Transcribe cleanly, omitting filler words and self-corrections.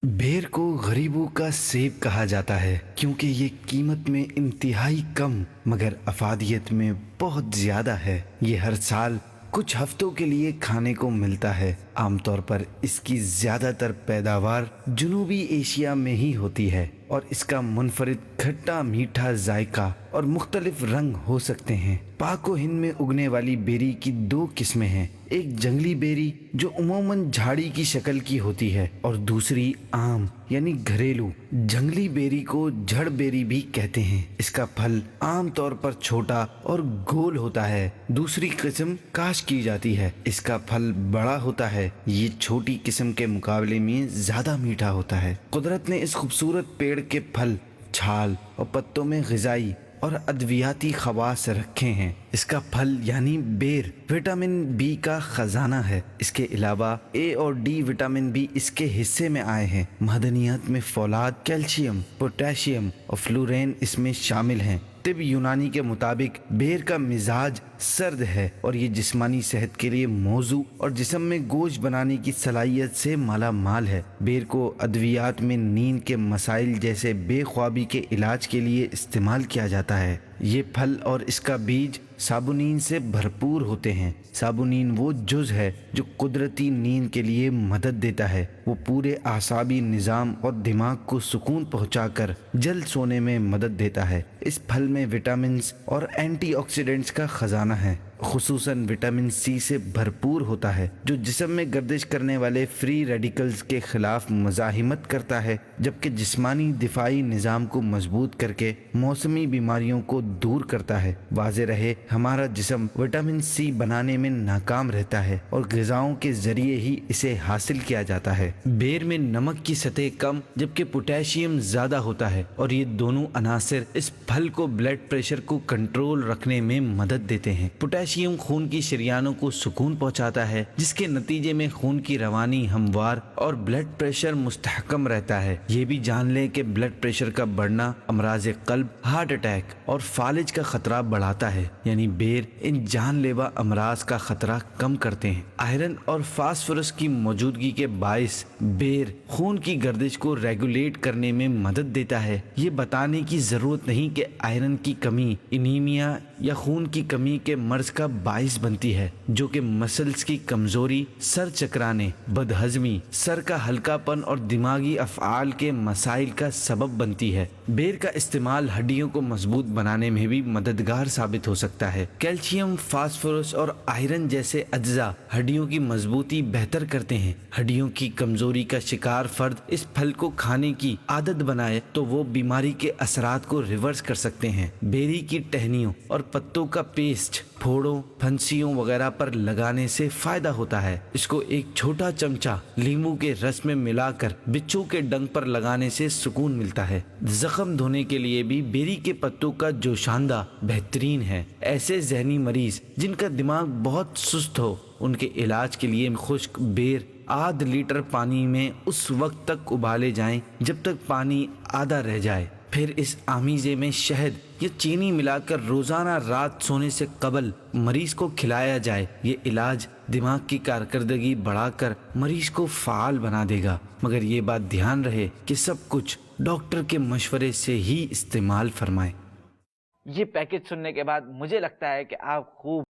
बेर को गरीबों का सेब कहा जाता है क्योंकि ये कीमत में इंतहाई कम मगर अफादियत में बहुत ज़्यादा है। ये हर साल कुछ हफ्तों के लिए खाने को मिलता है। आमतौर पर इसकी ज़्यादातर पैदावार जनूबी एशिया में ही होती है और इसका मुनफरिद खट्टा मीठा जायका और मुख्तलिफ रंग हो सकते हैं। पाक व हिंद में उगने वाली बेरी की दो किस्में हैं, एक जंगली बेरी जो उमूमन झाड़ी की शक्ल की होती है और दूसरी आम यानी घरेलू। जंगली बेरी को जड़ बेरी भी कहते हैं। इसका फल आम तौर पर छोटा और गोल होता है। दूसरी किस्म काश की जाती है, इसका फल बड़ा होता है। ये छोटी किस्म के मुकाबले में ज्यादा मीठा होता है। कुदरत ने इस खूबसूरत पेड़ के फल, छाल और पत्तों में ग़िज़ाई और अद्वियाती खवास रखे हैं। इसका फल यानी बेर विटामिन बी का खजाना है। इसके अलावा ए और डी विटामिन भी इसके हिस्से में आए हैं। मदनियात में फौलाद, कैल्शियम, पोटेशियम और फ्लोरीन इसमें शामिल हैं। तिब यूनानी के मुताबिक बेर का मिजाज सर्द है और ये जिस्मानी सेहत के लिए मौजू और जिस्म में गोश्त बनाने की सलाहियत से माला माल है। बेर को अद्वियात में नींद के मसाइल जैसे बेख्वाबी के इलाज के लिए इस्तेमाल किया जाता है। ये फल और इसका बीज साबुनीन से भरपूर होते हैं। साबुनीन वो जुज़ है जो कुदरती नींद के लिए मदद देता है। वो पूरे आसाबी निज़ाम और दिमाग को सुकून पहुंचाकर जल्द सोने में मदद देता है। इस फल में विटामिन्स और एंटीऑक्सीडेंट्स का खजाना है। खुसूसन विटामिन सी से भरपूर होता है जो जिस्म में गर्दिश करने वाले फ्री रेडिकल्स के खिलाफ मज़ाहिमत करता है, जबकि जिस्मानी दिफाई निज़ाम को मजबूत करके मौसमी बीमारियों को दूर करता है। वाज़े रहे हमारा जिस्म विटामिन सी बनाने में नाकाम रहता है और ग़िज़ाओं के ज़रिए ही इसे हासिल किया जाता है। बेर में नमक की सतह कम जबकि पोटेशियम ज़्यादा होता है और ये दोनों अनासर इस फल को ब्लड प्रेशर को कंट्रोल रखने में मदद देते हैं। पोटेशियम खून की शरियानों को सुकून पहुंचाता है जिसके नतीजे में खून की रवानी हमवार और ब्लड प्रेशर मुस्तहकम रहता है। ये भी जान लें कि ब्लड प्रेशर का बढ़ना अमराज क़ल्ब, हार्ट अटैक और फालिज का खतरा बढ़ाता है, यानी बेर इन जानलेवा अमराज का खतरा कम करते हैं। आयरन और फास्फोरस की मौजूदगी के बायस बेर खून की गर्दिश को रेगुलेट करने में मदद देता है। ये बताने की जरूरत नहीं कि आयरन की कमी एनीमिया या खून की कमी के मर्ज का बाइस बनती है, जो कि मसल्स की कमजोरी, सर चकराने, बदहजमी, सर का हल्कापन और दिमागी अफ़आल के मसाइल का सबब बनती है। बेर का इस्तेमाल हड्डियों को मजबूत बनाने में भी मददगार साबित हो सकता है। कैल्शियम, फास्फोरस और आयरन जैसे अज्जा हड्डियों की मजबूती बेहतर करते हैं। हड्डियों की कमजोरी का शिकार फर्द इस फल को खाने की आदत बनाए तो वो बीमारी के असरात को रिवर्स कर सकते हैं। बेरी की टहनियों और पत्तों का पेस्ट फोड़ों, फंसियों वगैरह पर लगाने से फायदा होता है। इसको एक छोटा चमचा नींबू के रस में मिलाकर बिच्छू के डंक पर लगाने से सुकून मिलता है। जख्म धोने के लिए भी बेरी के पत्तों का जोशांदा बेहतरीन है। ऐसे जहनी मरीज जिनका दिमाग बहुत सुस्त हो, उनके इलाज के लिए खुश्क बेर आध लीटर पानी में उस वक्त तक उबाले जाएं जब तक पानी आधा रह जाए। फिर इस आमीज़े में शहद या चीनी मिलाकर रोज़ाना रात सोने से कबल मरीज़ को खिलाया जाए। ये इलाज दिमाग की कारकर्दगी बढ़ाकर मरीज़ को फ़ाल बना देगा, मगर ये बात ध्यान रहे कि सब कुछ डॉक्टर के मशवरे से ही इस्तेमाल फरमाएं। ये पैकेज सुनने के बाद मुझे लगता है कि आप खूब